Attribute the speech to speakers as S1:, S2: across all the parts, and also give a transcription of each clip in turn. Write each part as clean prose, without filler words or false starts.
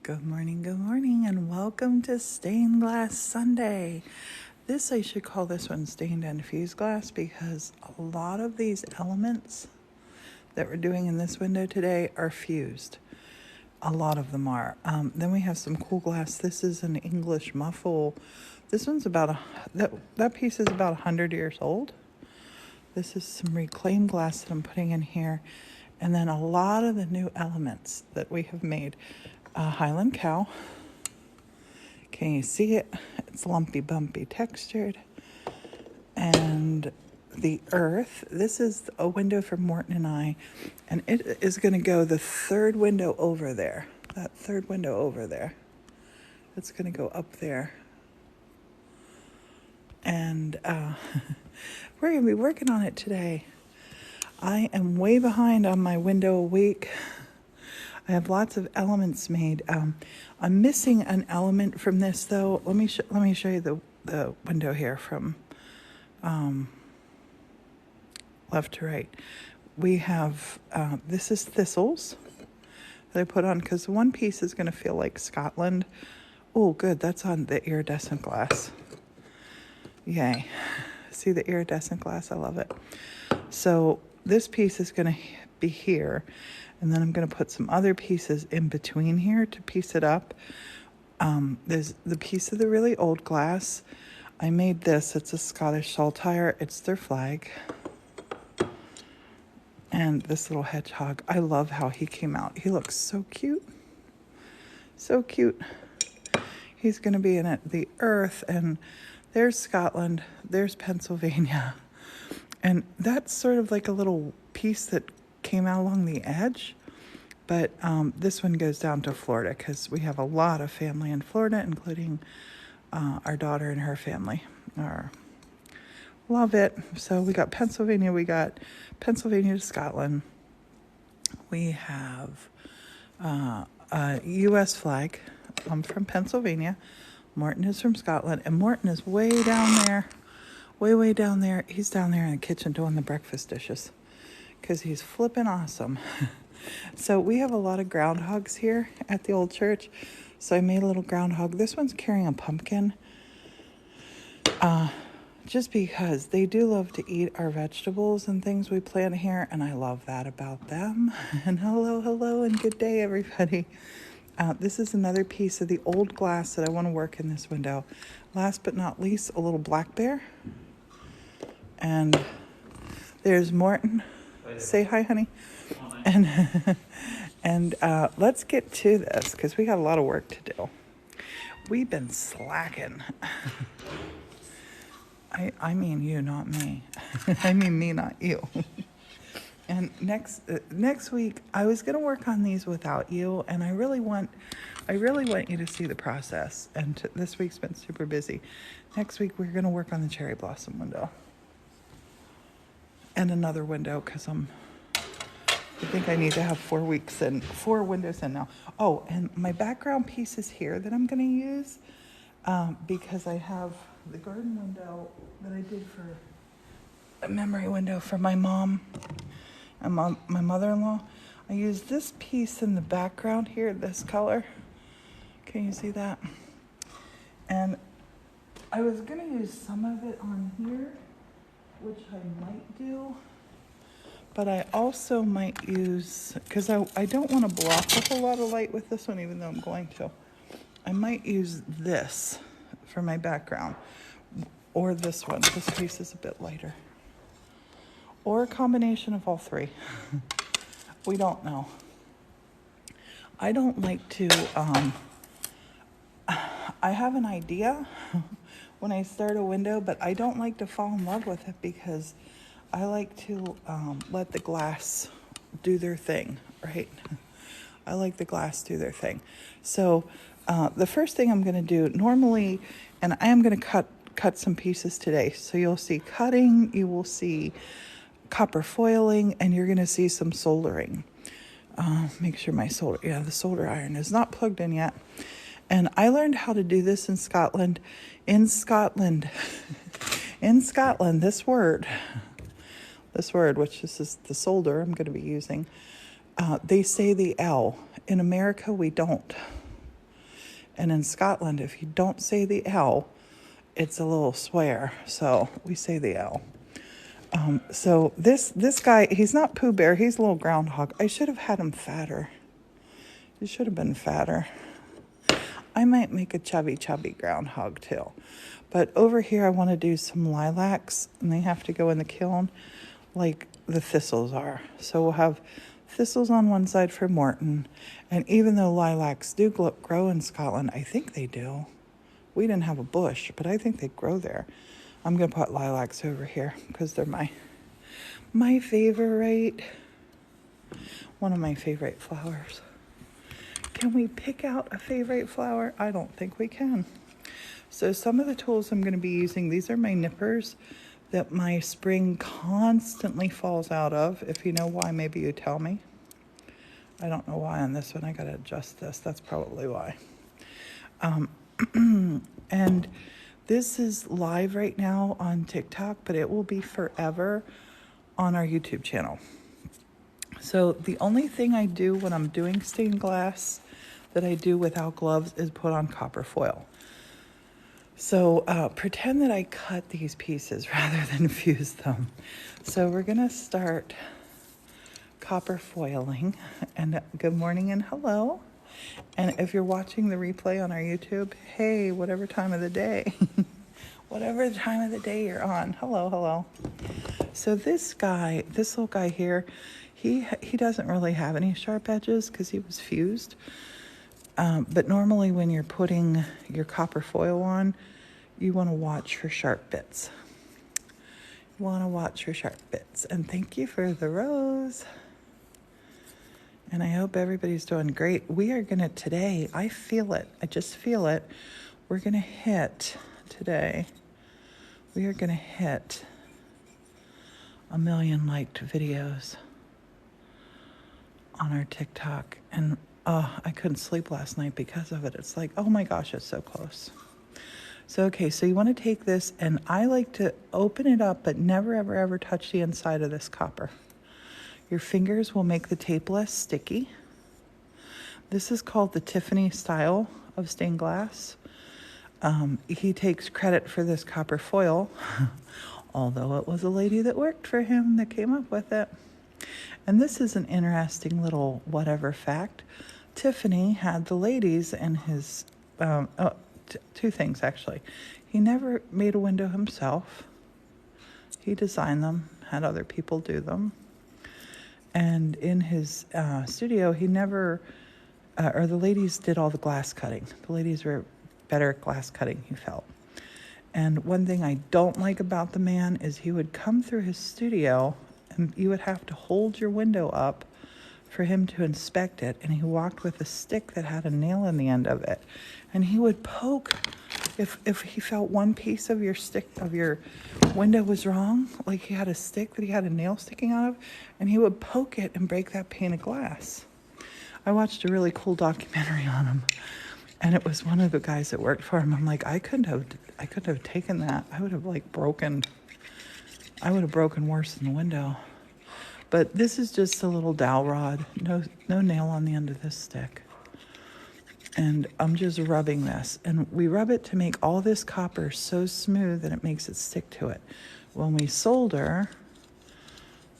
S1: Good morning, and welcome to Stained Glass Sunday. I should call this one Stained and Fused Glass because a lot of these elements that we're doing in this window today are fused. A lot of them are. Then we have some cool glass. This is an English muffle. This one's that piece is about 100 years old. This is some reclaimed glass that I'm putting in here. And then a lot of the new elements that we have made. Highland cow. Can you see it? It's lumpy, bumpy textured. And the earth. This is a window for Morton and I. And it is going to go the third window over there. That third window over there. It's going to go up there. And we're going to be working on it today. I am way behind on my window a week. I have lots of elements made. I'm missing an element from this, though. Let me show you the window here from left to right. We have this is thistles that I put on because one piece is going to feel like Scotland. Oh, good. That's on the iridescent glass. Yay! See the iridescent glass? I love it. So this piece is going to be here. And then I'm going to put some other pieces in between here to piece it up. There's the piece of the really old glass. I made this. It's a Scottish Saltire. It's their flag. And this little hedgehog. I love how he came out. He looks so cute. So cute. He's going to be in the earth. And there's Scotland. There's Pennsylvania. And that's sort of like a little piece that came out along the edge, but this one goes down to Florida because we have a lot of family in Florida, including our daughter and her family. Love it. So we got Pennsylvania to Scotland. We have a U.S. flag. I'm from Pennsylvania. Morton is from Scotland, and Morton is way down there, way down there. He's down there in the kitchen doing the breakfast dishes. Because he's flipping awesome. So we have a lot of groundhogs here at the old church. So I made a little groundhog. This one's carrying a pumpkin. Just because they do love to eat our vegetables and things we plant here. And I love that about them. And hello, and good day, everybody. This is another piece of the old glass that I want to work in this window. Last but not least, a little black bear. And there's Morton. Say hi, honey. And let's get to this because we got a lot of work to do. We've been slacking. I mean you, not me. I mean me, not you. And next week, I was going to work on these without you, and I really want you to see the process. And this week's been super busy. Next week, we're going to work on the cherry blossom window. And another window because I think I need to have 4 windows in now. Oh, and my background piece is here that I'm going to use because I have the garden window that I did for a memory window for my mom and my mother-in-law. I used this piece in the background here, this color. Can you see that? And I was going to use some of it on here, which I might do, but I also might use, because I don't want to block a whole lot of light with this one, even though I'm going to. I might use this for my background, or this one. This piece is a bit lighter. Or a combination of all three. We don't know. I don't like to, I have an idea when I start a window, but I don't like to fall in love with it because I like to let the glass do their thing, right? I like the glass do their thing. So the first thing I'm going to do normally, and I am going to cut some pieces today. So you'll see cutting, you will see copper foiling, and you're going to see some soldering. Make sure the solder iron is not plugged in yet. And I learned how to do this in Scotland. In Scotland, this word, which is the solder I'm going to be using, they say the L. In America, we don't. And in Scotland, if you don't say the L, it's a little swear. So we say the L. So this guy, he's not Pooh Bear. He's a little groundhog. I should have had him fatter. He should have been fatter. I might make a chubby groundhog too. But over here, I want to do some lilacs, and they have to go in the kiln like the thistles are. So we'll have thistles on one side for Morton. And even though lilacs do grow in Scotland, I think they do. We didn't have a bush, but I think they grow there. I'm going to put lilacs over here because they're my favorite, one of my favorite flowers. Can we pick out a favorite flower? I don't think we can. So some of the tools I'm going to be using, these are my nippers that my spring constantly falls out of. If you know why, maybe you tell me. I don't know why on this one. I got to adjust this. That's probably why. And this is live right now on TikTok, but it will be forever on our YouTube channel. So the only thing I do when I'm doing stained glass that I do without gloves is put on copper foil. So pretend that I cut these pieces rather than fuse them. So we're going to start copper foiling. And good morning and hello. And if you're watching the replay on our YouTube, hey, whatever time of the day, whatever time of the day you're on, hello. So this little guy here, he doesn't really have any sharp edges because he was fused. But normally when you're putting your copper foil on, you want to watch for sharp bits. And thank you for the rose. And I hope everybody's doing great. We are going to today, I feel it. I just feel it. We're going to hit today. We are going to hit 1 million liked videos on our TikTok. And I couldn't sleep last night because of it. It's like, oh my gosh, it's so close. So, okay, so you want to take this, and I like to open it up, but never, ever, ever touch the inside of this copper. Your fingers will make the tape less sticky. This is called the Tiffany style of stained glass. He takes credit for this copper foil, although it was a lady that worked for him that came up with it. And this is an interesting little whatever fact. Tiffany had the ladies in his, two things actually. He never made a window himself. He designed them, had other people do them. And in his studio, he never, or the ladies did all the glass cutting. The ladies were better at glass cutting, he felt. And one thing I don't like about the man is he would come through his studio and you would have to hold your window up for him to inspect it. And he walked with a stick that had a nail in the end of it. And he would poke if he felt one piece of your stick of your window was wrong, like he had a stick that he had a nail sticking out of, and he would poke it and break that pane of glass. I watched a really cool documentary on him, and it was one of the guys that worked for him. I'm like, I couldn't have taken that. I would have broken worse than the window. But this is just a little dowel rod, no nail on the end of this stick. And I'm just rubbing this. And we rub it to make all this copper so smooth that it makes it stick to it. When we solder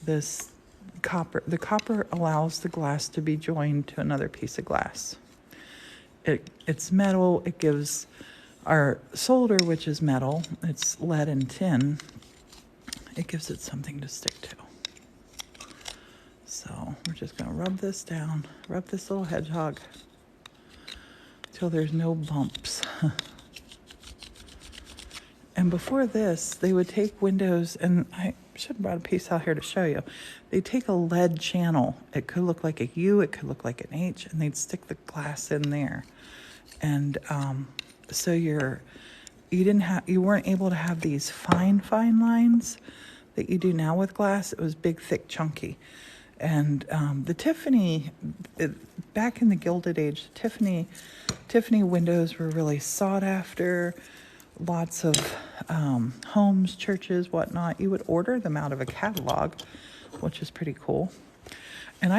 S1: this copper, the copper allows the glass to be joined to another piece of glass. It's metal. It gives our solder, which is metal, it's lead and tin, it gives it something to stick to. So we're just going to rub this down, rub this little hedgehog till there's no bumps. And before this, they would take windows, and I should have brought a piece out here to show you. They'd take a lead channel. It could look like a U, it could look like an H, and they'd stick the glass in there. And so you weren't able to have these fine Lines that you do now with glass. It was big, thick, chunky. And the Tiffany, back in the Gilded Age, Tiffany windows were really sought after. Lots of homes, churches, whatnot. You would order them out of a catalog, which is pretty cool. And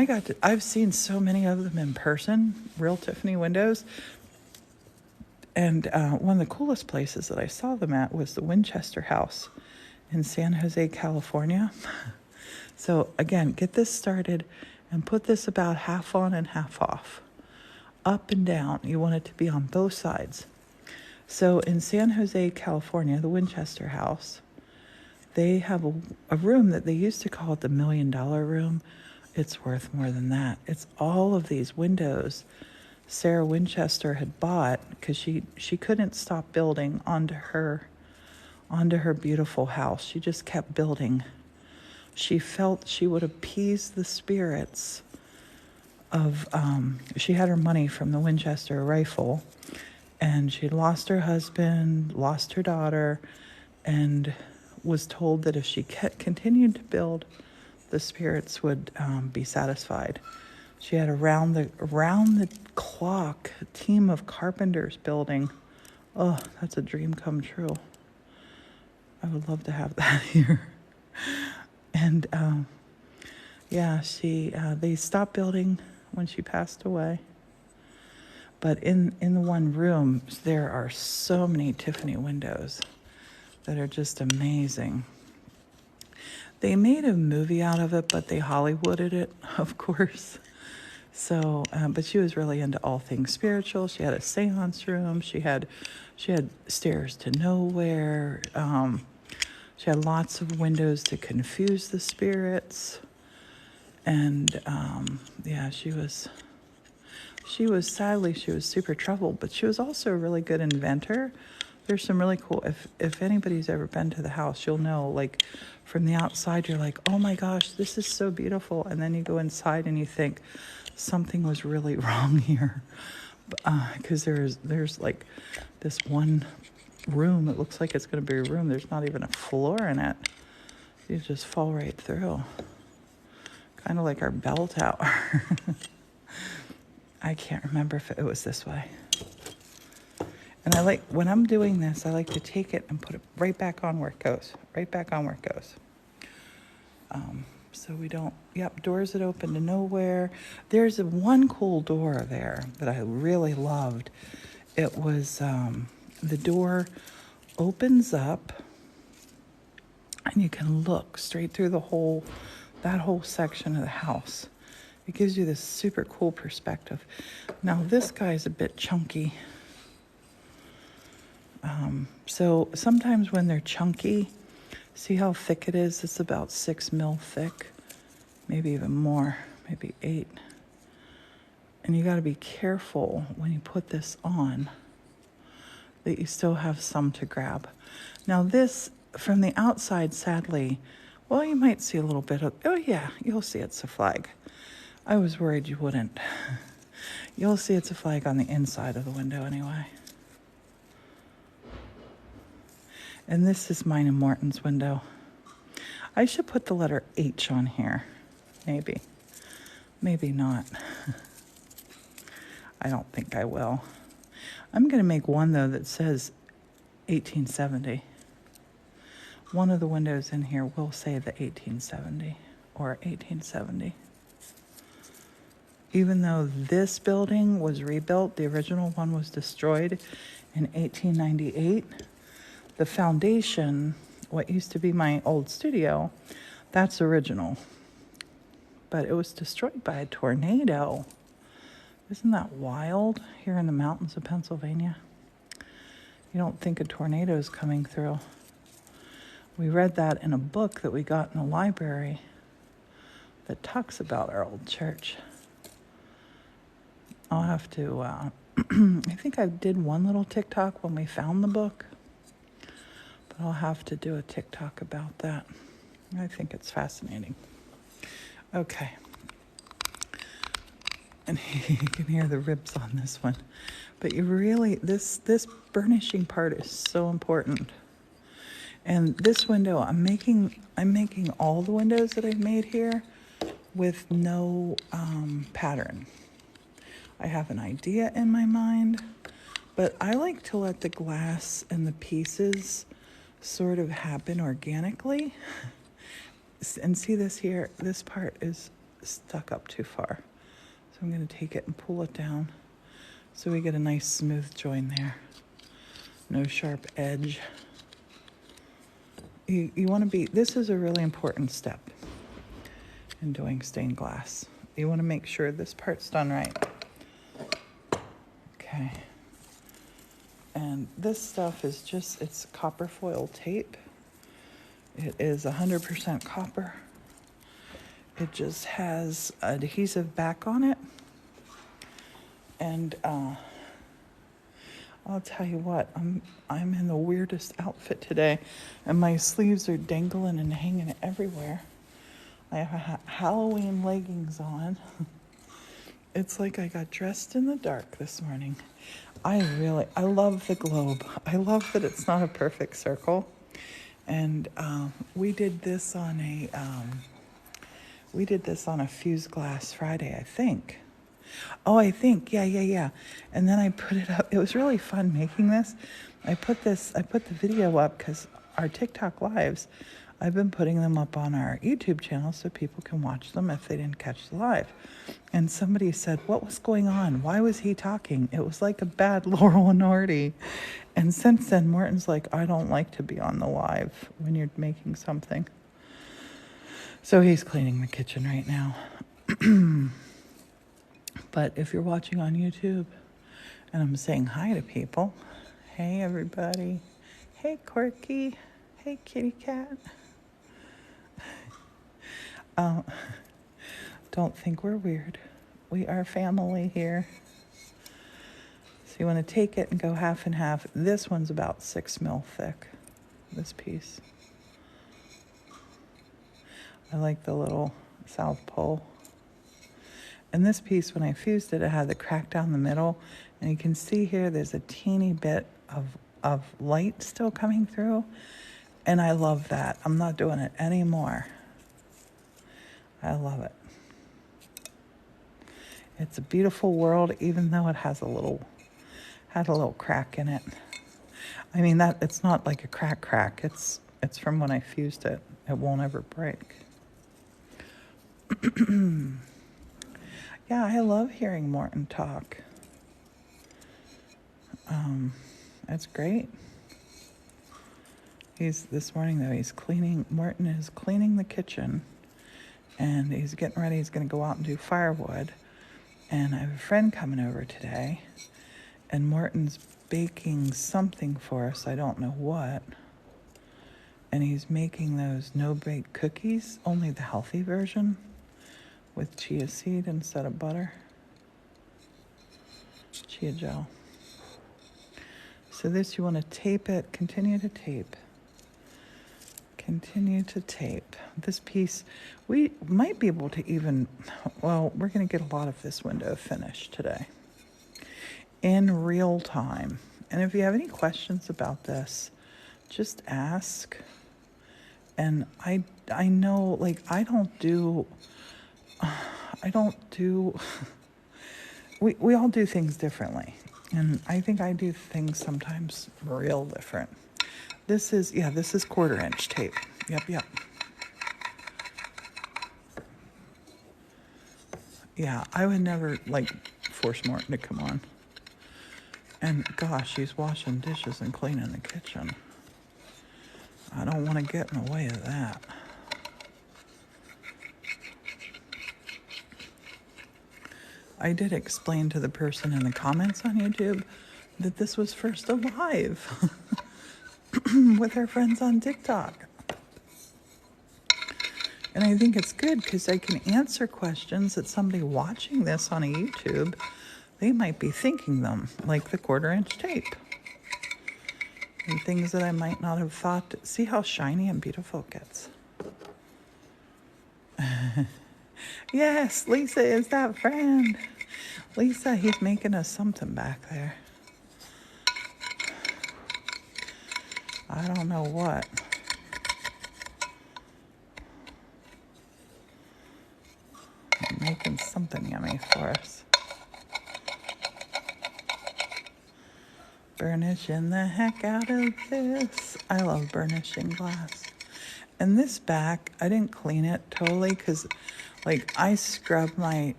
S1: I've seen so many of them in person, real Tiffany windows. And one of the coolest places that I saw them at was the Winchester House in San Jose, California. So again, get this started and put this about half on and half off, up and down. You want it to be on both sides. So in San Jose, California, the Winchester House, they have a room that they used to call it the $1 million room. It's worth more than that. It's all of these windows Sarah Winchester had bought because she couldn't stop building onto her beautiful house. She just kept building. She felt she would appease the spirits of, she had her money from the Winchester rifle, and she lost her husband, lost her daughter, and was told that if she continued to build, the spirits would be satisfied. She had a round the clock team of carpenters building. Oh, that's a dream come true. I would love to have that here. And they stopped building when she passed away. But in the one room, there are so many Tiffany windows that are just amazing. They made a movie out of it, but they Hollywooded it, of course. So, but she was really into all things spiritual. She had a seance room. She had stairs to nowhere. She had lots of windows to confuse the spirits. And she was super troubled, but she was also a really good inventor. There's some really cool, if anybody's ever been to the house, you'll know, like, from the outside, you're like, oh my gosh, this is so beautiful. And then you go inside and you think something was really wrong here. Because there's like this one room, it looks like it's going to be a room. There's not even a floor in it. You just fall right through. Kind of like our bell tower. I can't remember if it was this way. And I like, when I'm doing this, I like to take it and put it right back on where it goes. Right back on where it goes. So we don't, doors that open to nowhere. There's one cool door there that I really loved. It was, the door opens up and you can look straight through that whole section of the house. It gives you this super cool perspective. Now this guy's a bit chunky. So sometimes when they're chunky, see how thick it is? It's about 6 mil thick, maybe even more, maybe 8. And you got to be careful when you put this on that you still have some to grab. Now this, from the outside, sadly, well, you might see a little bit of, oh yeah, you'll see it's a flag. I was worried you wouldn't. You'll see it's a flag on the inside of the window anyway. And this is mine and Morton's window. I should put the letter H on here. Maybe. Maybe not. I don't think I will. I'm going to make one, though, that says 1870. One of the windows in here will say the 1870 or 1870. Even though this building was rebuilt, the original one was destroyed in 1898. The foundation, what used to be my old studio, that's original. But it was destroyed by a tornado. Isn't that wild here in the mountains of Pennsylvania? You don't think a tornado is coming through. We read that in a book that we got in the library that talks about our old church. I'll have to, I think I did one little TikTok when we found the book. But I'll have to do a TikTok about that. I think it's fascinating. Okay. And you can hear the ribs on this one. But you really, this burnishing part is so important. And this window, I'm making all the windows that I've made here with no pattern. I have an idea in my mind, but I like to let the glass and the pieces sort of happen organically. And see this here, this part is stuck up too far. So I'm going to take it and pull it down so we get a nice smooth join there. No sharp edge. You want to be, this is a really important step in doing stained glass. You want to make sure this part's done right. Okay. And this stuff is just, it's copper foil tape. It is 100% copper. It just has adhesive back on it. And I'll tell you what, I'm in the weirdest outfit today, and my sleeves are dangling and hanging everywhere. I have Halloween leggings on. It's like I got dressed in the dark this morning. I love the globe. I love that it's not a perfect circle. And we did this on a fused glass Friday, I think. Oh, I think, yeah. And then I put it up. It was really fun making this. I put the video up because our TikTok lives, I've been putting them up on our YouTube channel so people can watch them if they didn't catch the live. And somebody said, what was going on? Why was he talking? It was like a bad Laurel and Hardy. And since then, Morton's like, I don't like to be on the live when you're making something. So he's cleaning the kitchen right now. But if you're watching on YouTube and I'm saying hi to people, hey everybody, hey Corky, hey kitty cat. Don't think we're weird. We are family here. So you want to take it and go half and half. This one's about 6 mil thick, this piece. I like the little south pole. And this piece, when I fused it, it had the crack down the middle. And you can see here, there's a teeny bit of light still coming through. And I love that. I'm not doing it anymore. I love it. It's a beautiful world, even though it had a little crack in it. I mean, that it's not like a crack. It's from when I fused it. It won't ever break. Yeah, I love hearing Morton talk. That's great. This morning though, Morton is cleaning the kitchen, and he's getting ready. He's going to go out and do firewood. And I have a friend coming over today, and Morton's baking something for us. I don't know what. And he's making those no-bake cookies, only the healthy version, with chia seed instead of butter. Chia gel. So this, you want to tape it, continue to tape. Continue to tape. This piece, we might be able to even, well, we're going to get a lot of this window finished today in real time. And if you have any questions about this, just ask. And I know, like, I don't do, we all do things differently. And I think I do things sometimes real different. This is 1/4 tape. Yep. Yeah, I would never, like, force Morton to come on. And gosh, he's washing dishes and cleaning the kitchen. I don't want to get in the way of that. I did explain to the person in the comments on YouTube that this was first alive with our friends on TikTok. And I think it's good because I can answer questions that somebody watching this on a YouTube, they might be thinking them, like the 1/4 tape. And things that I might not have thought. See how shiny and beautiful it gets. Yes, Lisa is that friend. Lisa, he's making us something back there. I don't know what. Making something yummy for us. Burnishing the heck out of this. I love burnishing glass. And this back, I didn't clean it totally because, like, I scrub my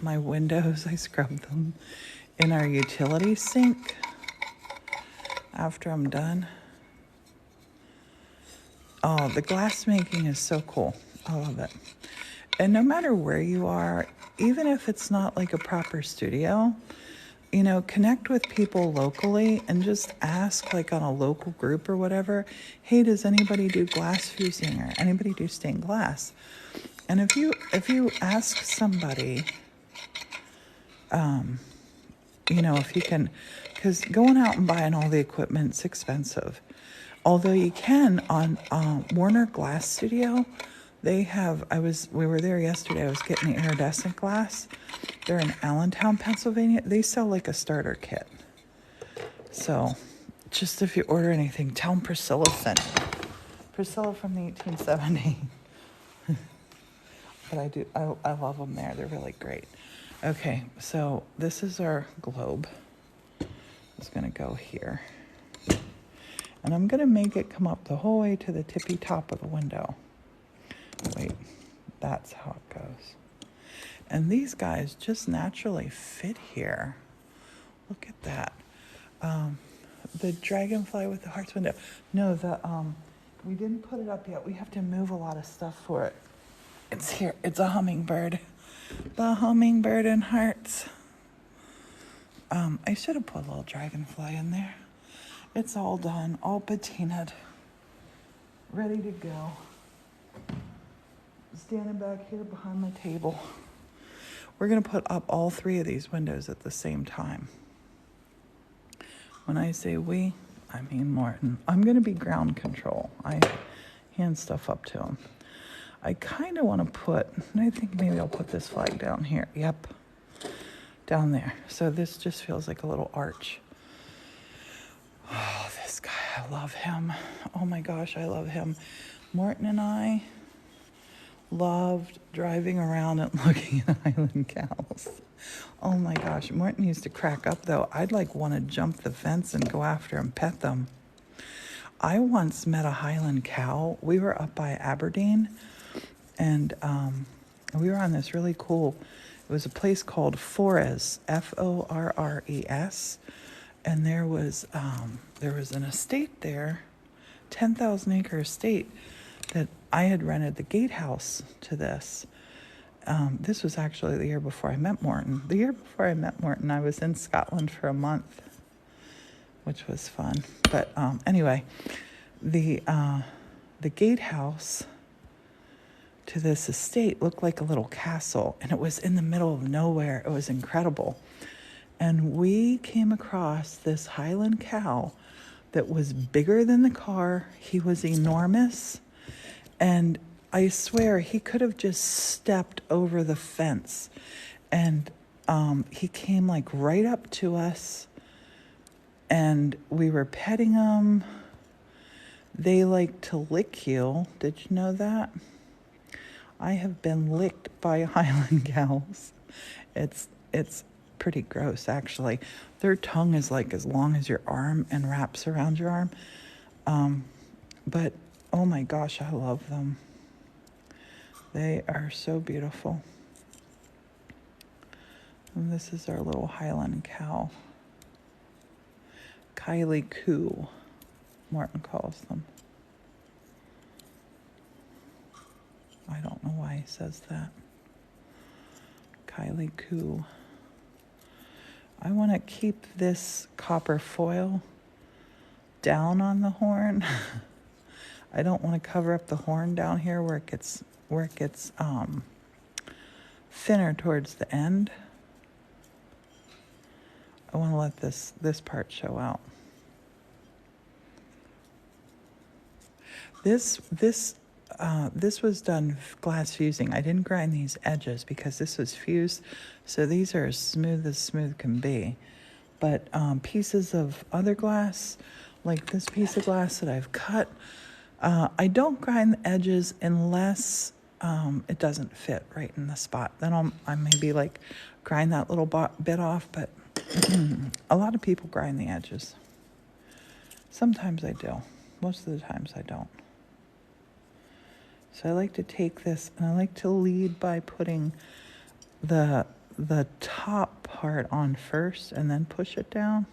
S1: windows. I scrub them in our utility sink. after I'm done. Oh, the glass making is so cool. I love it. And no matter where you are, even if it's not like a proper studio, you know, connect with people locally and just ask, like on a local group or whatever, hey, does anybody do glass fusing or anybody do stained glass? And if you ask somebody, you know, if you can, because going out and buying all the equipment's expensive. Although you can on Warner Glass Studio, they have. We were there yesterday. I was getting the iridescent glass. They're in Allentown, Pennsylvania. They sell like a starter kit. So, just if you order anything, tell them Priscilla sent you. Priscilla from the 1870. But I love them there. They're really great. Okay, so this is our globe. It's gonna go here. And I'm gonna make it come up the whole way to the tippy top of the window. Wait, that's how it goes. And these guys just naturally fit here. Look at that. The dragonfly with the hearts window. No, we didn't put it up yet. We have to move a lot of stuff for it. It's here. It's a hummingbird. The hummingbird and hearts. I should have put a little dragonfly in there. It's all done, all patinaed, ready to go. Standing back here behind my table. We're gonna put up all 3 of these windows at the same time. When I say we, I mean Martin. I'm gonna be ground control. I hand stuff up to him. I kind of want to put, and I think maybe I'll put this flag down here. Yep, down there. So this just feels like a little arch. Oh, this guy, I love him. Oh my gosh, I love him. Morton and I loved driving around and looking at Highland cows. Oh my gosh, Morton used to crack up though. I'd like want to jump the fence and go after and pet them. I once met a Highland cow. We were up by Aberdeen, and we were on this really cool, it was a place called Forres, Forres, and there was an estate there, 10,000 acre estate, that I had rented the gatehouse to this. This was actually the year before I met Morton. The year before I met Morton, I was in Scotland for a month, which was fun. But anyway, the gatehouse to this estate looked like a little castle, and it was in the middle of nowhere. It was incredible. And we came across this Highland cow that was bigger than the car. He was enormous, and I swear he could have just stepped over the fence. And he came like right up to us, and we were petting him. They like to lick you. Did you know that? I have been licked by Highland cows. It's pretty gross, actually. Their tongue is like as long as your arm and wraps around your arm. But oh my gosh, I love them. They are so beautiful. And this is our little Highland cow. Kylie Coo, Martin calls them. I don't know why he says that. Kylie Coo. I want to keep this copper foil down on the horn. I don't want to cover up the horn down here where it gets thinner towards the end. I want to let this part show out. This was done glass fusing. I didn't grind these edges because this was fused, so these are as smooth can be. But pieces of other glass, like this piece of glass that I've cut, I don't grind the edges unless it doesn't fit right in the spot. Then I maybe like grind that little bit off, but a lot of people grind the edges. Sometimes I do. Most of the times I don't. So I like to take this, and I like to lead by putting the top part on first and then push it down.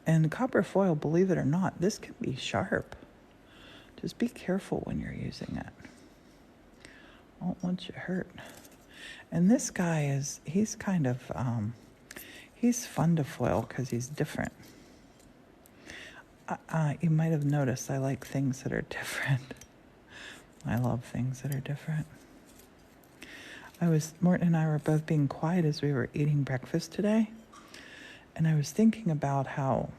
S1: And copper foil, believe it or not, this can be sharp. Just be careful when you're using it. Won't want you hurt. And this guy he's kind of, he's fun to foil because he's different. You might have noticed I like things that are different. I love things that are different. Morton and I were both being quiet as we were eating breakfast today. And I was thinking about how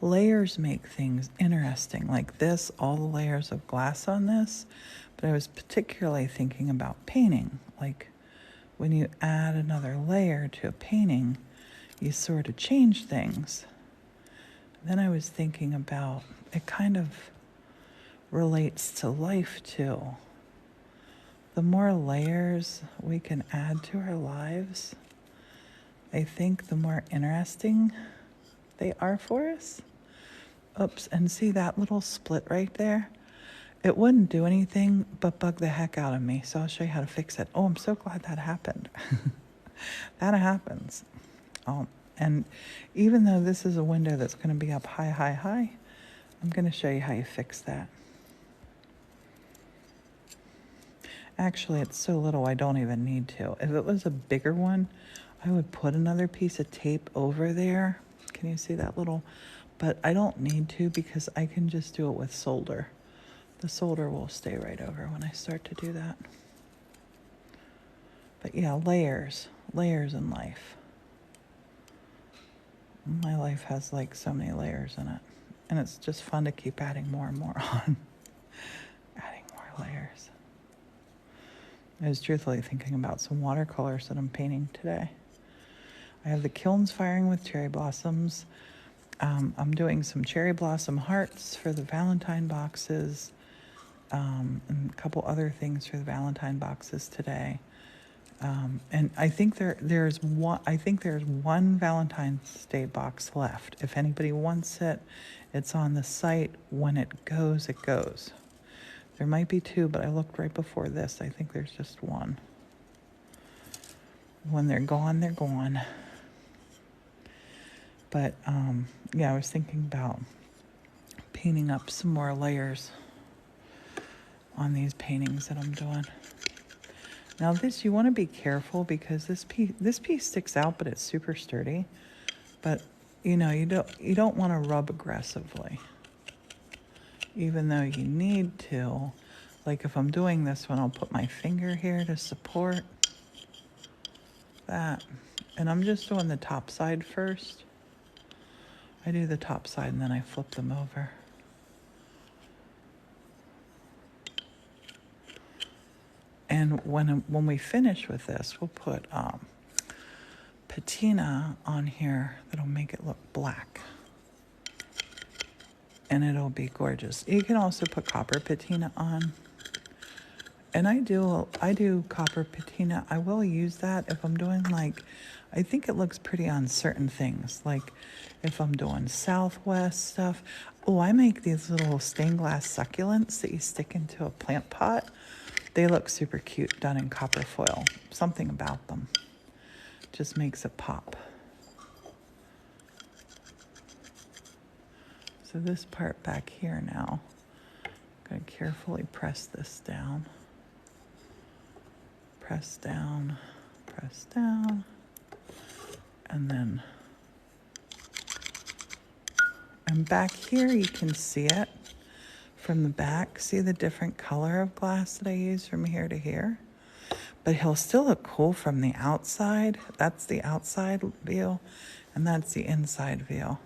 S1: layers make things interesting. Like this, all the layers of glass on this. But I was particularly thinking about painting. Like when you add another layer to a painting, you sort of change things. Then I was thinking about, it kind of relates to life too. The more layers we can add to our lives, I think the more interesting they are for us. Oops, and see that little split right there? It wouldn't do anything but bug the heck out of me, so I'll show you how to fix it. Oh, I'm so glad that happened. That happens. And even though this is a window that's going to be up high, I'm going to show you how you fix that. Actually, it's so little I don't even need to. If it was a bigger one, I would put another piece of tape over there. Can you see that little? But I don't need to because I can just do it with solder. The solder will stay right over when I start to do that. But yeah, layers in life. My life has like so many layers in it. And it's just fun to keep adding more and more on. Adding more layers. I was truthfully thinking about some watercolors that I'm painting today. I have the kilns firing with cherry blossoms. I'm doing some cherry blossom hearts for the Valentine boxes, and a couple other things for the Valentine boxes today. And I think there's one Valentine's Day box left. If anybody wants it, it's on the site. When it goes, it goes. There might be two, but I looked right before this. I think there's just one. When they're gone, they're gone. But, yeah, I was thinking about painting up some more layers on these paintings that I'm doing. Now this, you want to be careful because this piece sticks out, but it's super sturdy. But, you don't want to rub aggressively. Even though you need to. Like if I'm doing this one, I'll put my finger here to support that. And I'm just doing the top side first. I do the top side and then I flip them over. And when we finish with this, we'll put patina on here that'll make it look black. And it'll be gorgeous. You can also put copper patina on. And I do copper patina. I will use that if I'm doing I think it looks pretty on certain things. Like if I'm doing Southwest stuff. Oh, I make these little stained glass succulents that you stick into a plant pot. They look super cute done in copper foil. Something about them just makes it pop. So this part back here now, I'm going to carefully press this down. Press down, press down, and then, and back here you can see it from the back. See the different color of glass that I use from here to here? But he'll still look cool from the outside. That's the outside view, and that's the inside view.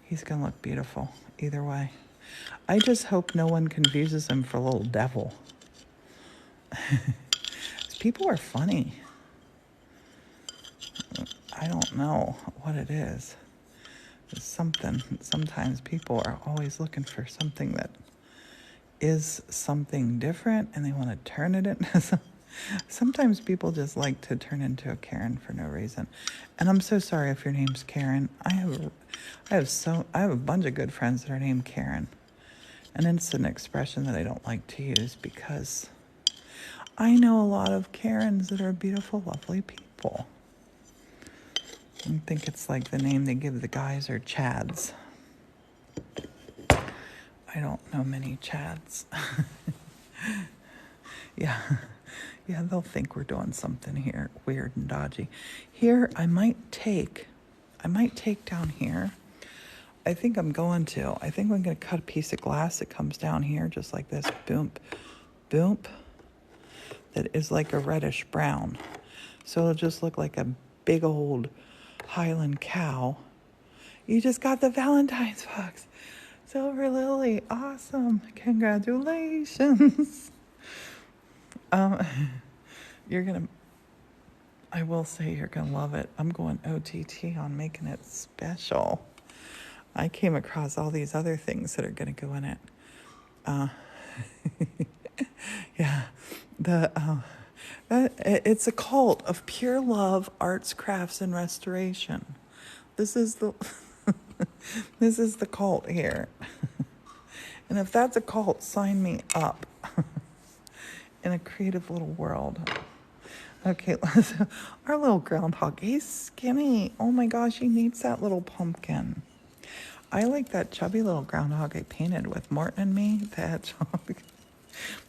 S1: He's gonna look beautiful either way. I just hope no one confuses him for a little devil. People are funny. I don't know what it is. It's something. Sometimes people are always looking for something that is something different and they want to turn it into something. Sometimes people just like to turn into a Karen for no reason. And I'm so sorry if your name's Karen. I have a bunch of good friends that are named Karen. And it's an expression that I don't like to use because I know a lot of Karens that are beautiful, lovely people. I think it's like the name they give the guys are Chads. I don't know many Chads. Yeah. Yeah, they'll think we're doing something here weird and dodgy. Here, I might take down here. I think I'm going to. I think I'm going to cut a piece of glass that comes down here just like this. Boom, boom. That is like a reddish brown. So it'll just look like a big old Highland cow. You just got the Valentine's box. Silver Lily, awesome. Congratulations. You're going to, I will say you're going to love it. I'm going OTT on making it special. I came across all these other things that are going to go in it. Yeah, it's a cult of pure love, arts, crafts, and restoration. This is the this is the cult here. And if that's a cult, sign me up. In a creative little world. Okay, our little groundhog, he's skinny. Oh my gosh, he needs that little pumpkin. I like that chubby little groundhog I painted with Morton and me, the hedgehog.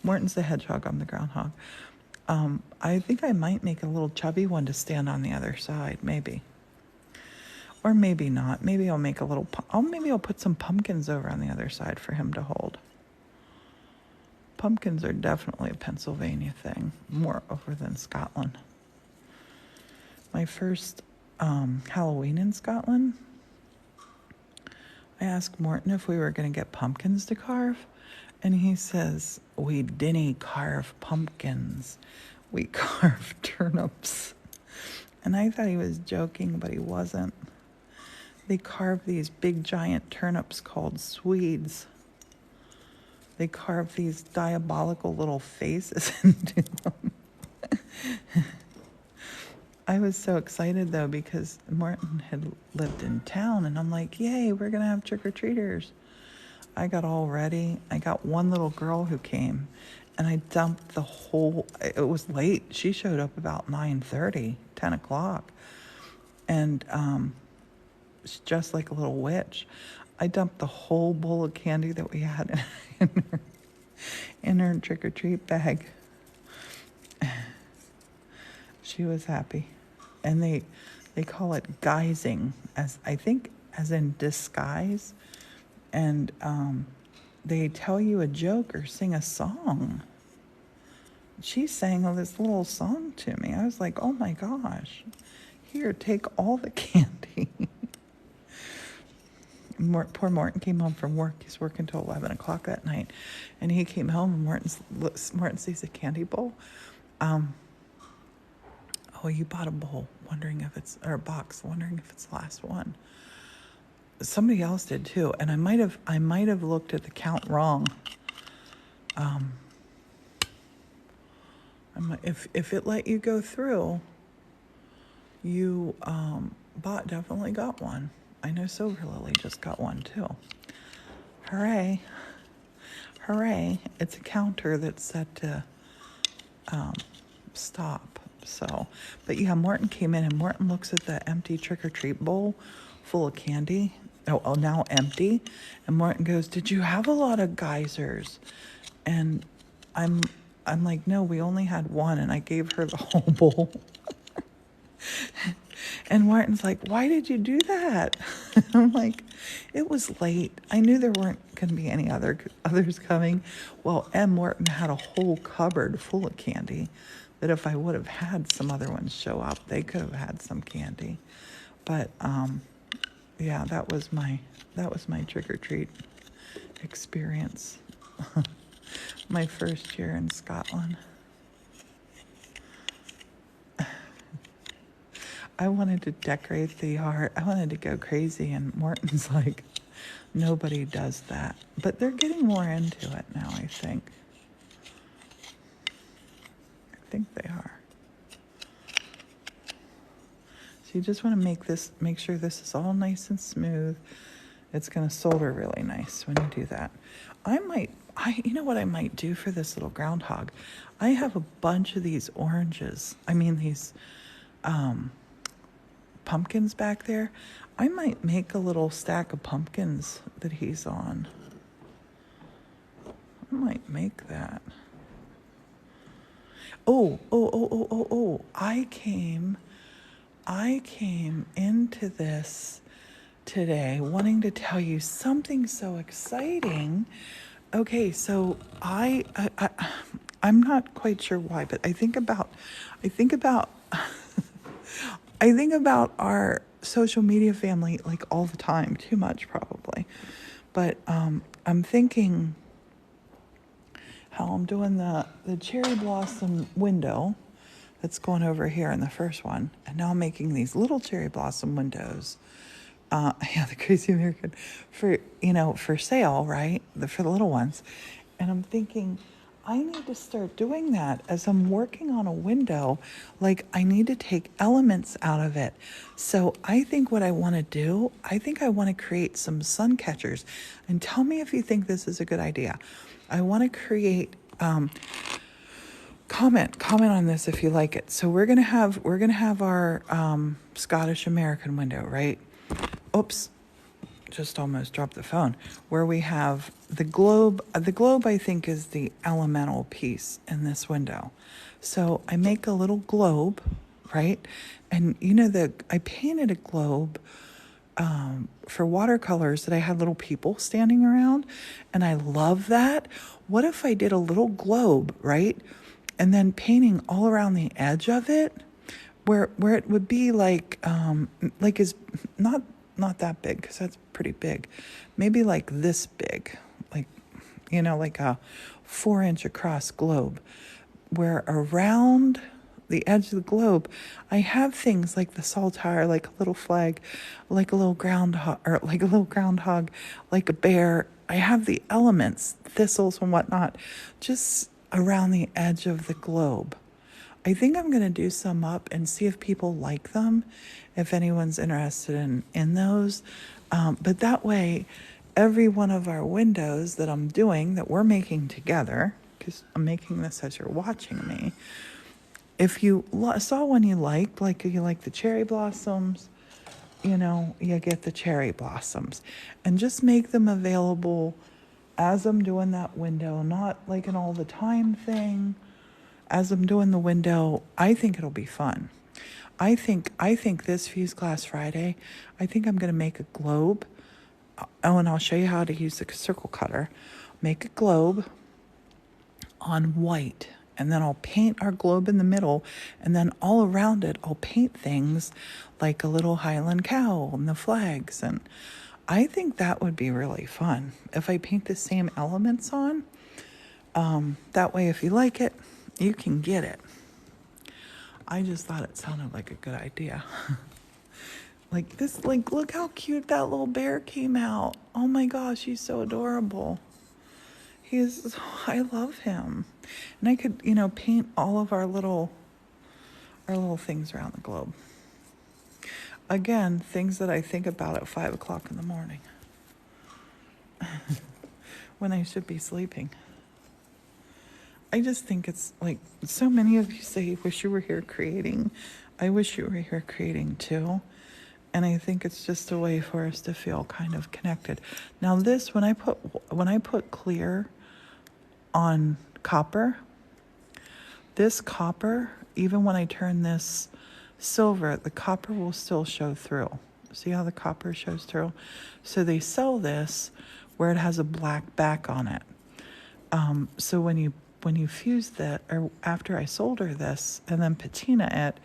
S1: Morton's the hedgehog, I'm the groundhog. I think I might make a little chubby one to stand on the other side, maybe. Or maybe not. Maybe I'll make a little, maybe I'll put some pumpkins over on the other side for him to hold. Pumpkins are definitely a Pennsylvania thing, more over than Scotland. My first Halloween in Scotland, I asked Morton if we were going to get pumpkins to carve, and he says, we didn't carve pumpkins, we carved turnips. And I thought he was joking, but he wasn't. They carved these big giant turnips called Swedes. They carved these diabolical little faces into them. I was so excited, though, because Martin had lived in town, and I'm like, yay, we're going to have trick-or-treaters. I got all ready. I got one little girl who came, and I dumped the whole, it was late. She showed up about 9:30, 10 o'clock, and she's just like a little witch. I dumped the whole bowl of candy that we had in her trick-or-treat bag. She was happy. And they call it guising, as I think as in disguise. And they tell you a joke or sing a song. She sang this little song to me. I was like, oh my gosh. Here, take all the candy. Poor Morton came home from work. He's working till 11 o'clock that night. And he came home and Morton sees a candy bowl. Oh, you bought a bowl, or a box, wondering if it's the last one. Somebody else did too. And I might have looked at the count wrong. If it let you go through, you definitely got one. I know Silver Lily just got one too. Hooray. Hooray. It's a counter that's set to stop. So, but yeah, Morton came in and Morton looks at the empty trick-or-treat bowl full of candy. Oh, now empty. And Morton goes, did you have a lot of geysers? And I'm like, no, we only had one. And I gave her the whole bowl. And Martin's like, why did you do that? I'm like, it was late. I knew there weren't going to be any others coming. Well, Morton had a whole cupboard full of candy that if I would have had some other ones show up, they could have had some candy. But, yeah, that was my trick-or-treat experience. My first year in Scotland. I wanted to decorate the yard. I wanted to go crazy, and Morton's like, nobody does that. But they're getting more into it now, I think. I think they are. So you just want to make sure this is all nice and smooth. It's going to solder really nice when you do that. You know what I might do for this little groundhog? I have a bunch of these oranges. I mean, these, pumpkins back there. I might make a little stack of pumpkins that he's on. I might make that. Oh. I came into this today wanting to tell you something so exciting. Okay, so I'm not quite sure why, but I think about I think about our social media family like all the time, too much probably. But I'm thinking how I'm doing the cherry blossom window that's going over here in the first one. And now I'm making these little cherry blossom windows. The Crazy American for sale, right? For the little ones. And I'm thinking, I need to start doing that as I'm working on a window. Like, I need to take elements out of it. So I think what I want to do, I think I want to create some sun catchers. And tell me if you think this is a good idea. I want to create, comment on this if you like it. So we're gonna have our Scottish American window, right? Oops, just almost dropped the phone. Where we have the globe. The globe, I think, is the elemental piece in this window. So I make a little globe, right? And I painted a globe for watercolors that I had little people standing around, and I love that. What if I did a little globe, right? And then painting all around the edge of it, where it would be like is not that big, because that's pretty big. Maybe like this big, like a 4-inch across globe, where around the edge of the globe, I have things like the Saltire, like a little flag, like a little groundhog, like a bear. I have the elements, thistles and whatnot, just around the edge of the globe. I think I'm going to do some up and see if people like them, if anyone's interested in those. But that way, every one of our windows that I'm doing, that we're making together, because I'm making this as you're watching me, if you saw one you liked, like you like the cherry blossoms, you get the cherry blossoms. And just make them available as I'm doing that window, not like an all the time thing. As I'm doing the window, I think it'll be fun. I think this Fuse Glass Friday, I think I'm going to make a globe. Oh, and I'll show you how to use the circle cutter. Make a globe on white, and then I'll paint our globe in the middle, and then all around it I'll paint things like a little Highland cow and the flags. And I think that would be really fun if I paint the same elements on. That way, if you like it, you can get it. I just thought it sounded like a good idea. Look how cute that little bear came out. Oh my gosh, he's so adorable. I love him. And I could, paint all of our little things around the globe. Again, things that I think about at 5 o'clock in the morning when I should be sleeping. I just think it's like, so many of you say, wish you were here creating. I wish you were here creating too. And I think it's just a way for us to feel kind of connected. Now this, when I put clear on copper, this copper, even when I turn this silver, the copper will still show through. See how the copper shows through? So they sell this where it has a black back on it. So when you fuse that, or after I solder this and then patina it,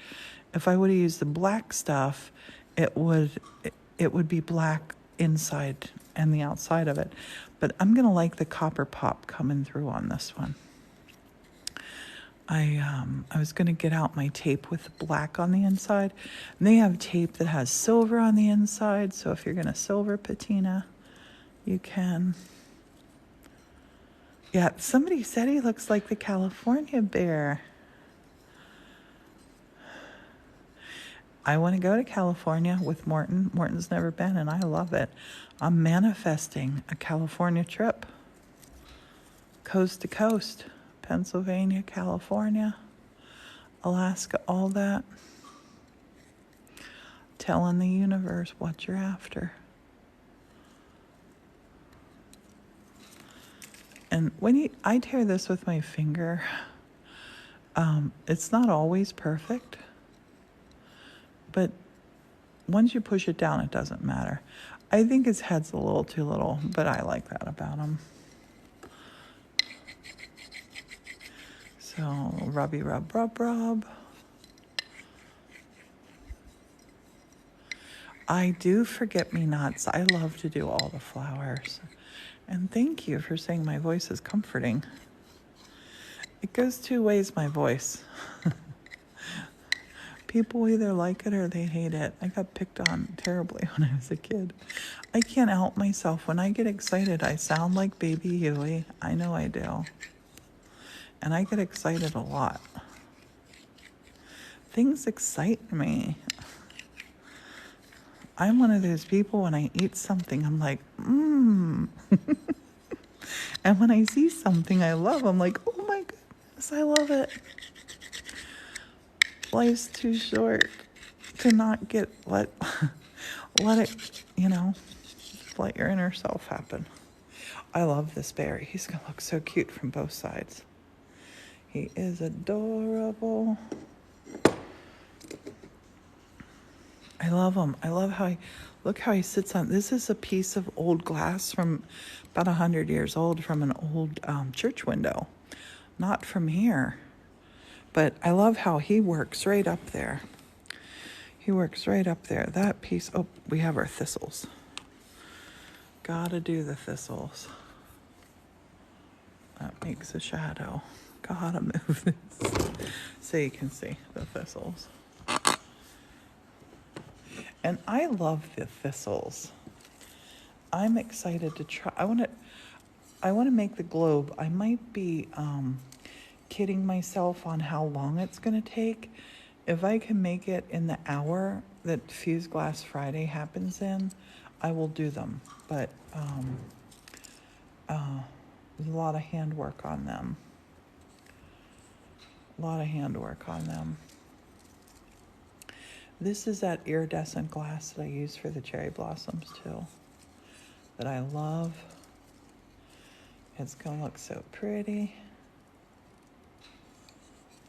S1: if I would have used the black stuff, it would be black inside and the outside of it. But I'm gonna like the copper pop coming through on this one. I was gonna get out my tape with black on the inside, and they have tape that has silver on the inside. So if you're gonna silver patina, you can. Yeah, somebody said he looks like the California bear. I want to go to California with Morton. Morton's never been, and I love it. I'm manifesting a California trip. Coast to coast. Pennsylvania, California, Alaska, all that. telling the universe what you're after. And when I tear this with my finger, it's not always perfect, but once you push it down, it doesn't matter. I think his head's a little too little, but I like that about him. So, rubby rub, rub, rub. I do forget-me-nots. I love to do all the flowers. And thank you for saying my voice is comforting. It goes two ways, my voice. People either like it or they hate it. I got picked on terribly when I was a kid. I can't help myself. When I get excited, I sound like Baby Huey. I know I do. And I get excited a lot. Things excite me. I'm one of those people, when I eat something, I'm like, mmm. And when I see something I love, I'm like, oh my goodness, I love it. Life's too short to not let it, let your inner self happen. I love this berry. He's going to look so cute from both sides. He is adorable. I love him. I love look how he sits on. This is a piece of old glass from about 100 years old from an old church window. Not from here. But I love how he works right up there. He works right up there. That piece, oh, we have our thistles. Gotta do the thistles. That makes a shadow. Gotta move this so you can see the thistles. And I love the thistles. I'm excited to try. I want to make the globe. I might be kidding myself on how long it's going to take. If I can make it in the hour that Fuse Glass Friday happens in, I will do them. But there's a lot of handwork on them. This is that iridescent glass that I use for the cherry blossoms too, that I love. It's going to look so pretty.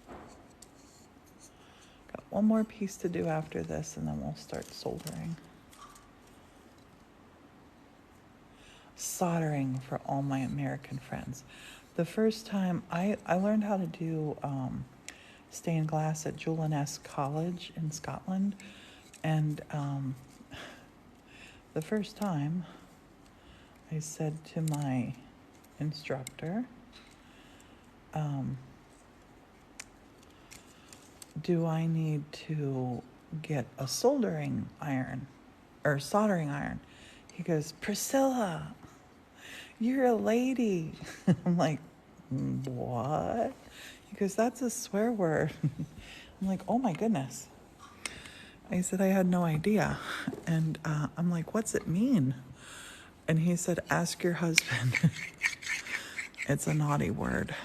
S1: Got one more piece to do after this, and then we'll start soldering. Soldering for all my American friends. The first time I learned how to do stained glass at Jewel and S College in Scotland, and the first time I said to my instructor, do I need to get a soldering iron or soldering iron? He goes, Priscilla, you're a lady. I'm like, what? He goes, that's a swear word. I'm like, oh my goodness. I said, I had no idea. And I'm like, what's it mean? And he said, ask your husband. It's a naughty word.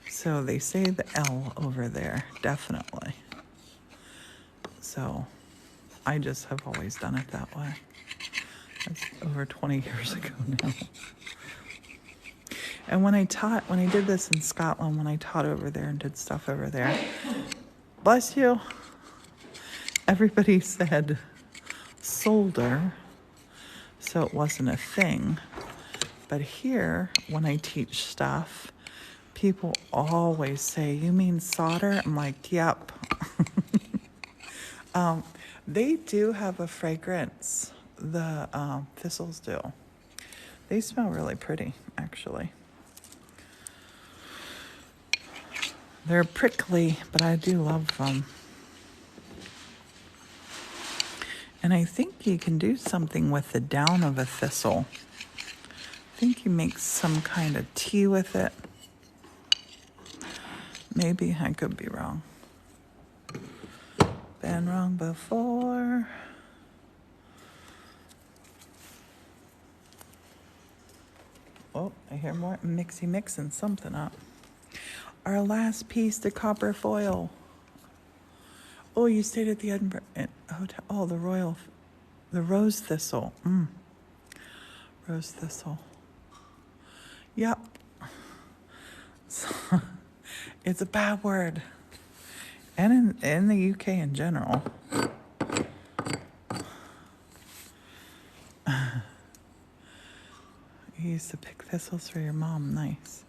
S1: So they say the L over there, definitely. So I just have always done it that way. That's over 20 years ago now. And when I did this in Scotland, when I taught over there and did stuff over there, bless you, everybody said solder, so it wasn't a thing. But here, when I teach stuff, people always say, you mean solder? I'm like, yep. They do have a fragrance, the thistles do. They smell really pretty, actually. They're prickly, but I do love them. And I think you can do something with the down of a thistle. I think you make some kind of tea with it. Maybe, I could be wrong. Been wrong before. Oh, I hear more mixing something up. Our last piece, the copper foil. Oh, you stayed at the Edinburgh Hotel. Oh, the rose thistle. Rose thistle. Yep. So, it's a bad word. And in the UK in general. You used to pick thistles for your mom. Nice.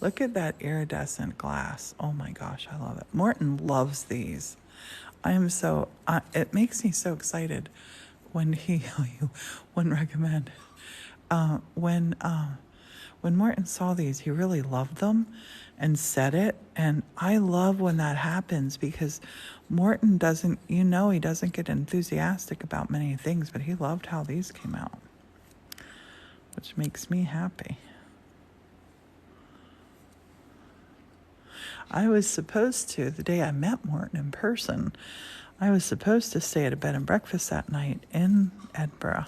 S1: Look at that iridescent glass. Oh my gosh, I love it. Morton loves these. I am so, it makes me so excited when he wouldn't recommend. When Morton saw these, he really loved them and said it. And I love when that happens because Morton doesn't, he doesn't get enthusiastic about many things, but he loved how these came out, which makes me happy. I was supposed to, the day I met Morton in person, I was supposed to stay at a bed and breakfast that night in Edinburgh.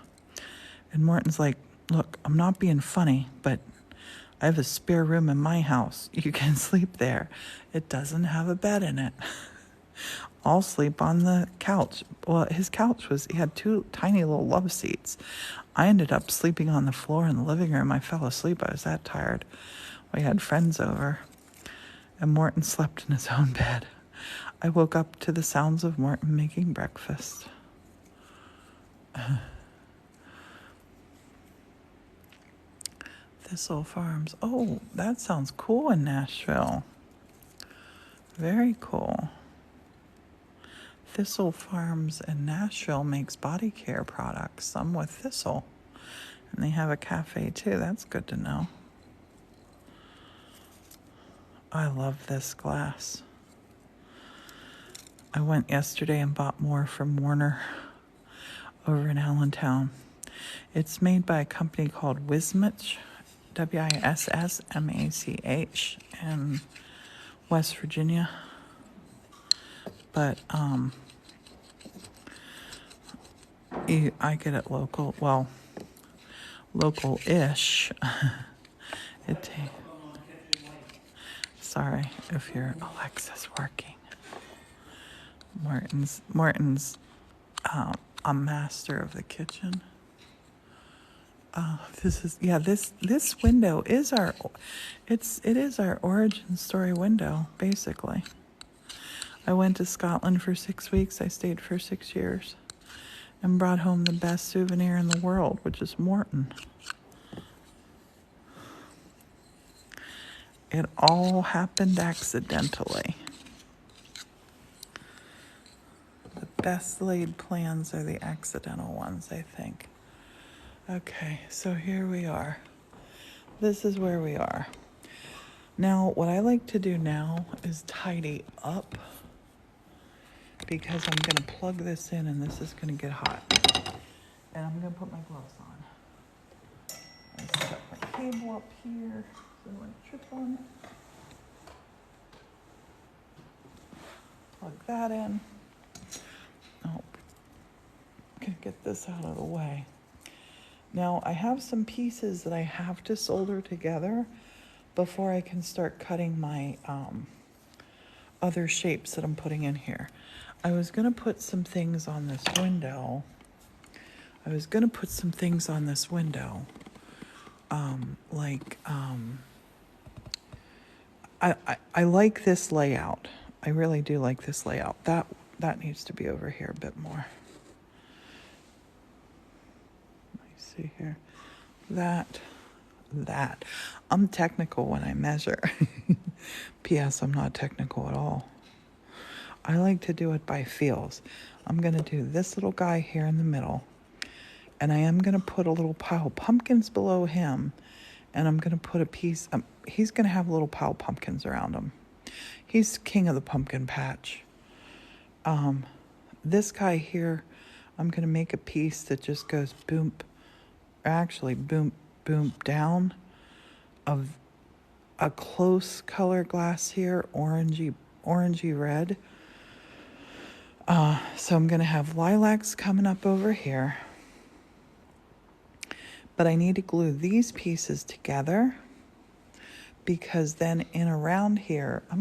S1: And Morton's like, look, I'm not being funny, but I have a spare room in my house. You can sleep there. It doesn't have a bed in it. I'll sleep on the couch. Well, his couch he had 2 tiny little love seats. I ended up sleeping on the floor in the living room. I fell asleep. I was that tired. We had friends over, and Morton slept in his own bed. I woke up to the sounds of Morton making breakfast. Thistle Farms. Oh, that sounds cool in Nashville. Very cool. Thistle Farms in Nashville makes body care products, some with thistle. And they have a cafe too. That's good to know. I love this glass. I went yesterday and bought more from Warner over in Allentown. It's made by a company called Wismach, Wissmach, in West Virginia. But I get it local-ish. Sorry if your Alexa's working. Morton's a master of the kitchen. This window is it is our origin story window, basically. I went to Scotland for 6 weeks. I stayed for 6 years and brought home the best souvenir in the world, which is Morton. It all happened accidentally. The best laid plans are the accidental ones, I think. Okay, so here we are. This is where we are. Now, what I like to do now is tidy up, because I'm going to plug this in and this is going to get hot. And I'm going to put my gloves on. I set my cable up here so I don't trip on it. Plug that in. Oh, can get this out of the way. Now, I have some pieces that I have to solder together before I can start cutting my other shapes that I'm putting in here. I was going to put some things on this window. I like this layout. I really do like this layout. That needs to be over here a bit more. Let me see here. That. I'm technical when I measure. P.S. I'm not technical at all. I like to do it by feels. I'm going to do this little guy here in the middle. And I am going to put a little pile of pumpkins below him. And I'm going to put a piece, he's going to have little pile of pumpkins around him. He's king of the pumpkin patch. This guy here, I'm going to make a piece that just goes boom, down, of a close color glass here, orangey red. So I'm going to have lilacs coming up over here. But I need to glue these pieces together, because then in around here, I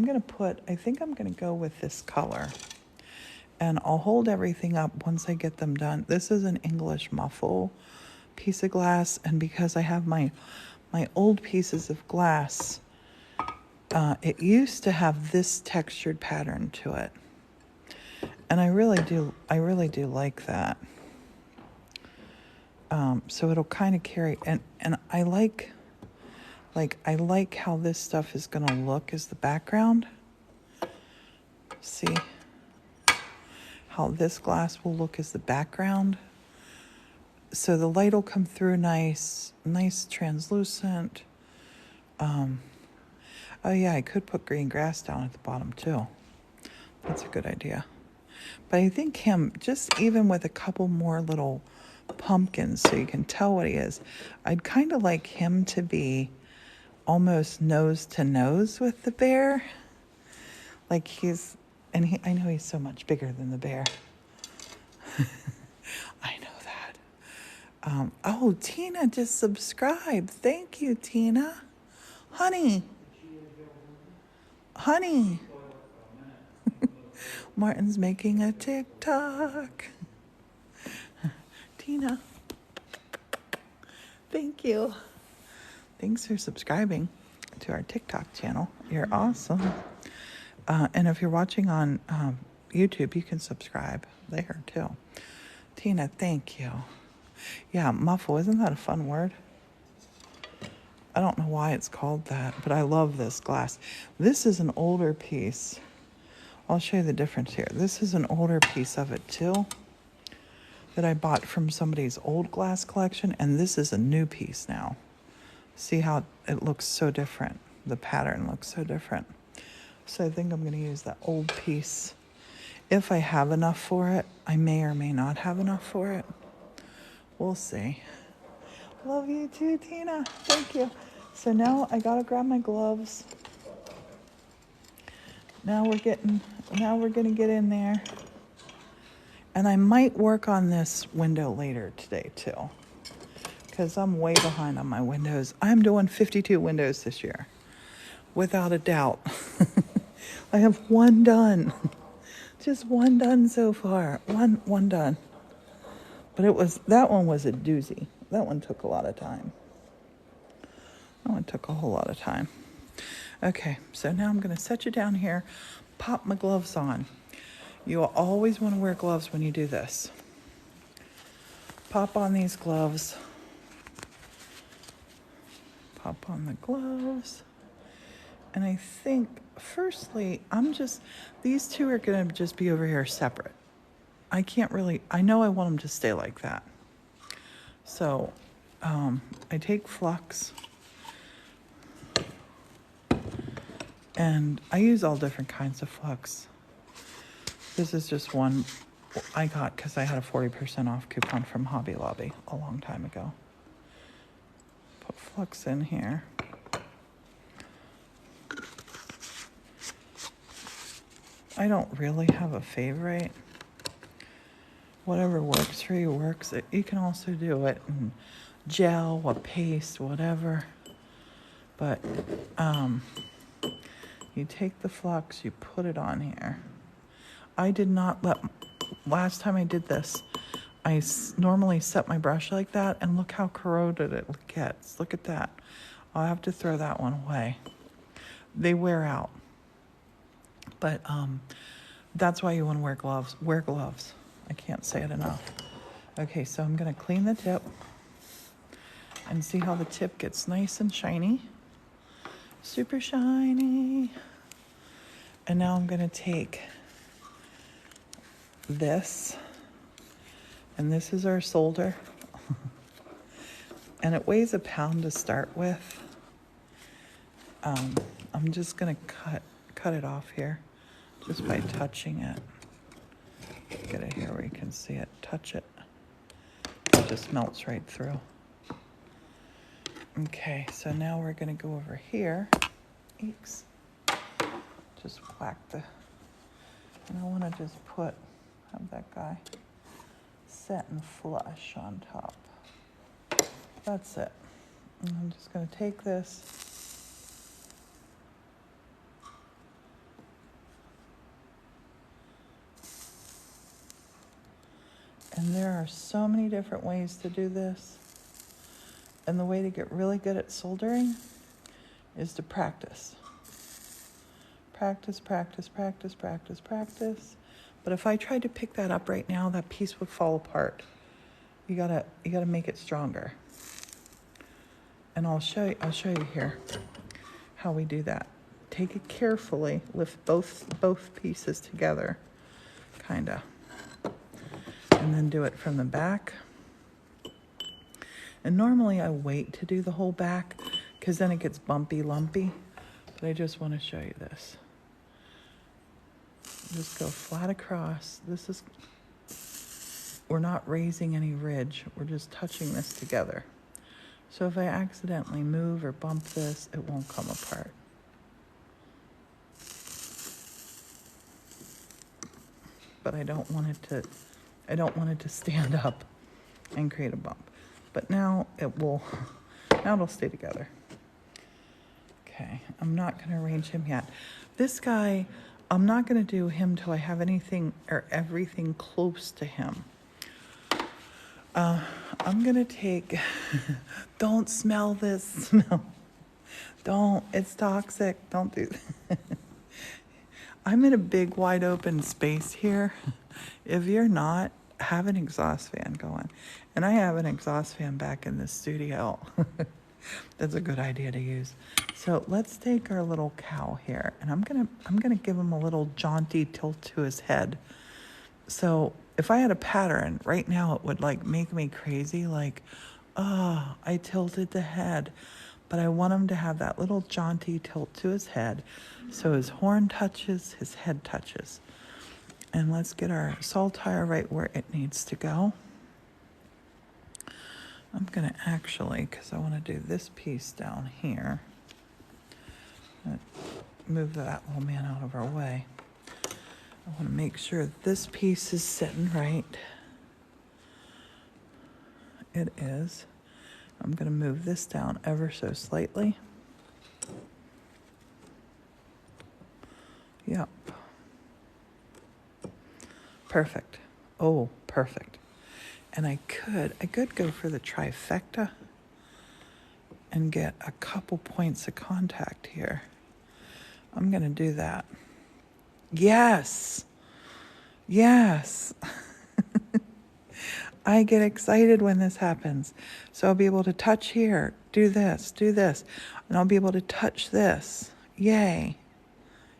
S1: think I'm going to go with this color. And I'll hold everything up once I get them done. This is an English muffle piece of glass, and because I have my old pieces of glass, it used to have this textured pattern to it, and I really do like that. So it'll kind of carry, and I like how this stuff is gonna look as the background. See how this glass will look as the background. So the light will come through nice translucent. Oh yeah, I could put green grass down at the bottom too. That's a good idea. But I think him, just even with a couple more little pumpkins so you can tell what he is, I'd kind of like him to be almost nose to nose with the bear. Like I know he's so much bigger than the bear. I know that. Oh, Tina just subscribed. Thank you, Tina. Honey. Martin's making a TikTok. Tina. Thank you. Thanks for subscribing to our TikTok channel. You're awesome. And if you're watching on YouTube, you can subscribe there too. Tina, thank you. Yeah, muffle, isn't that a fun word? I don't know why it's called that, but I love this glass. This is an older piece. I'll show you the difference here. This is an older piece of it too, that I bought from somebody's old glass collection, and this is a new piece now. See how it looks so different? The pattern looks so different. So I think I'm going to use that old piece. If I have enough for it, I may or may not have enough for it. We'll see. Love you too, Tina. Thank you. So now I gotta grab my gloves. Now we're gonna get in there. And I might work on this window later today too, because I'm way behind on my windows. I'm doing 52 windows this year, without a doubt. I have one done. Just one done so far. One done. But that one was a doozy. That one took a lot of time. That one took a whole lot of time. Okay, so now I'm going to set you down here, pop my gloves on. You will always want to wear gloves when you do this. Pop on these gloves. Pop on the gloves. And I think, firstly, these two are going to just be over here separate. I know I want them to stay like that. So I take flux, and I use all different kinds of flux. This is just one I got because I had a 40% off coupon from Hobby Lobby a long time ago. Put flux in here. I don't really have a favorite. Whatever works for you works. You can also do it in gel, a paste, whatever. But you take the flux, you put it on here. I did not last time I did this, I normally set my brush like that, and look how corroded it gets. Look at that. I'll have to throw that one away. They wear out. But that's why you want to wear gloves. Wear gloves. I can't say it enough. Okay, so I'm going to clean the tip and see how the tip gets nice and shiny. Super shiny. And now I'm going to take this, and this is our solder. And it weighs a pound to start with. I'm just going to cut it off here just by touching it. Get it here where you can see it. Touch it. It just melts right through. Okay, so now we're going to go over here. Eeks. Just whack and I want to just have that guy set and flush on top. That's it. And I'm just going to take this. And there are so many different ways to do this. And the way to get really good at soldering is to practice. Practice, practice, practice, practice, practice. But if I tried to pick that up right now, that piece would fall apart. You gotta make it stronger. And I'll show you here how we do that. Take it carefully, lift both pieces together, kinda. And then do it from the back. And normally I wait to do the whole back because then it gets bumpy, lumpy. But I just want to show you this. Just go flat across. We're not raising any ridge. We're just touching this together. So if I accidentally move or bump this, it won't come apart. But I don't want it to stand up and create a bump. But now it'll stay together. Okay, I'm not going to arrange him yet. This guy, I'm not going to do him till I have anything or everything close to him. I'm going to take, don't smell this smell. Don't, it's toxic. Don't do that. I'm in a big wide open space here. If you're not, have an exhaust fan going. And I have an exhaust fan back in the studio. That's a good idea to use. So let's take our little cow here, and I'm gonna give him a little jaunty tilt to his head. So if I had a pattern right now, it would like make me crazy, like, oh, I tilted the head. But I want him to have that little jaunty tilt to his head, so his horn touches, his head touches. And let's get our saltire right where it needs to go. I'm going to actually, because I want to do this piece down here, move that little man out of our way. I want to make sure this piece is sitting right. It is. I'm going to move this down ever so slightly. Yep. Perfect. Oh, perfect. And I could go for the trifecta and get a couple points of contact here. I'm going to do that. Yes. Yes. I get excited when this happens. So I'll be able to touch here, do this, and I'll be able to touch this. Yay.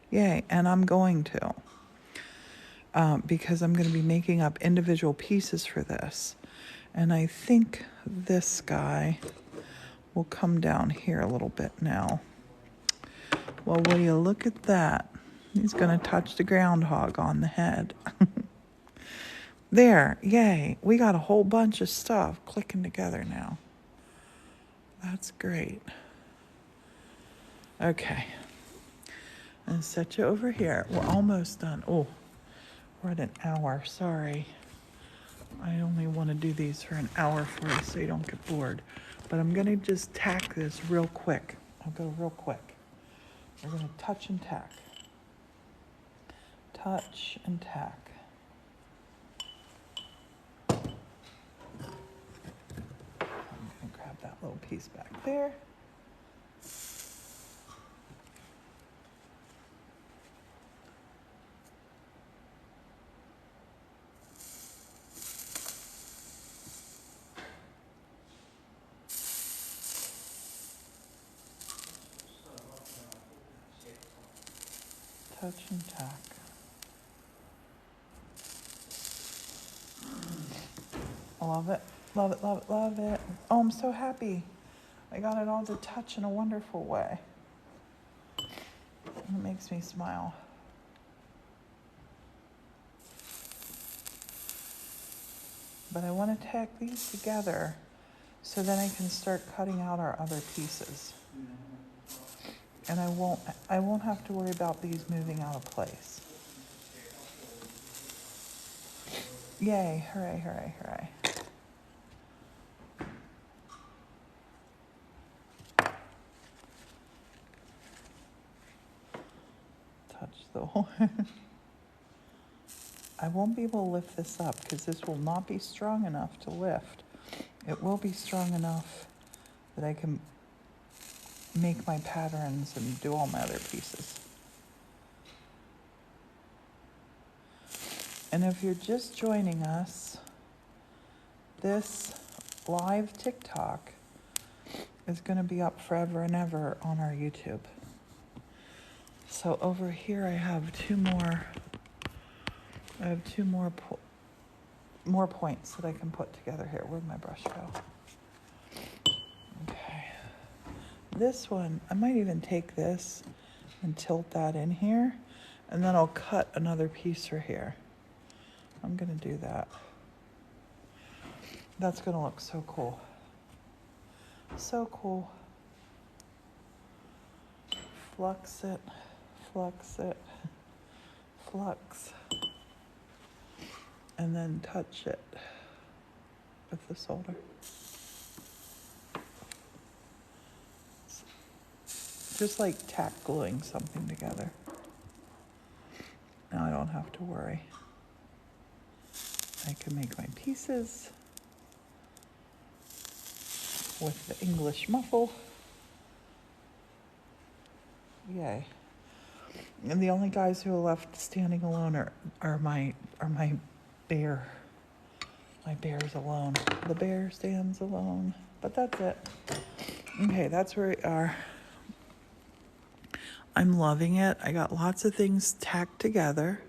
S1: Yay. And I'm going to. Because I'm going to be making up individual pieces for this. And I think this guy will come down here a little bit now. Well, will you look at that? He's going to touch the groundhog on the head. There, yay. We got a whole bunch of stuff clicking together now. That's great. Okay. And set you over here. We're almost done. Oh, we're at an hour. Sorry. I only want to do these for an hour for you so you don't get bored. But I'm going to just tack this real quick. I'll go real quick. We're going to touch and tack. Touch and tack. I'm going to grab that little piece back there. Touch and tack. Love it, love it, love it, love it. Oh, I'm so happy. I got it all to touch in a wonderful way. It makes me smile. But I want to tack these together so then I can start cutting out our other pieces. And I won't have to worry about these moving out of place. Yay, hooray, hooray, hooray. Touch the horn. I won't be able to lift this up because this will not be strong enough to lift. It will be strong enough that I can make my patterns and do all my other pieces. And if you're just joining us, this live TikTok is going to be up forever and ever on our YouTube. So over here I have two more points that I can put together here. Where'd my brush go? Okay. This one, I might even take this and tilt that in here, and then I'll cut another piece for here. I'm gonna do that. That's gonna look so cool. So cool. Flux it, flux it, flux. And then touch it with the solder. Just like tack gluing something together. Now I don't have to worry. I can make my pieces with the English muffle. Yay. And the only guys who are left standing alone are my bear. My bear's alone. The bear stands alone. But that's it. Okay, that's where we are. I'm loving it. I got lots of things tacked together.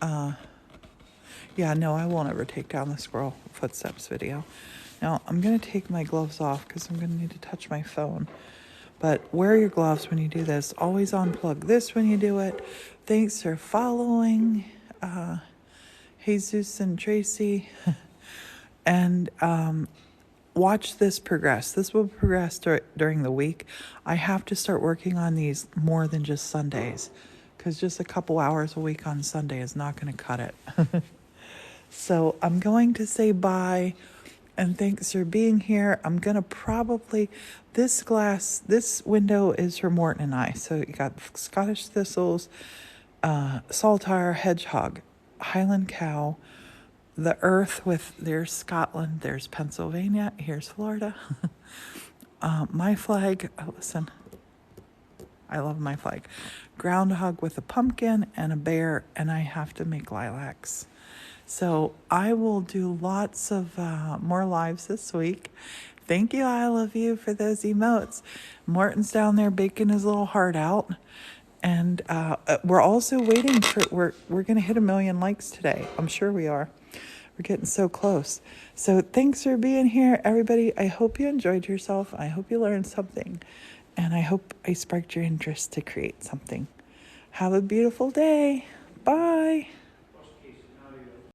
S1: Yeah, no, I won't ever take down the squirrel footsteps video. Now, I'm going to take my gloves off because I'm going to need to touch my phone. But wear your gloves when you do this. Always unplug this when you do it. Thanks for following Jesus and Tracy. And watch this progress. This will progress during the week. I have to start working on these more than just Sundays, because just a couple hours a week on Sunday is not going to cut it. So I'm going to say bye, and thanks for being here. I'm going to probably, this window is for Morton and I. So you got Scottish thistles, Saltire, Hedgehog, Highland cow, the earth there's Scotland, there's Pennsylvania, here's Florida. My flag, listen, I love my flag. Groundhog with a pumpkin and a bear, and I have to make lilacs. So I will do lots of more lives this week. Thank you, I love you, for those emotes. Morton's down there baking his little heart out. And we're also waiting for, we're going to hit 1 million likes today. I'm sure we are. We're getting so close. So thanks for being here, everybody. I hope you enjoyed yourself. I hope you learned something. And I hope I sparked your interest to create something. Have a beautiful day. Bye.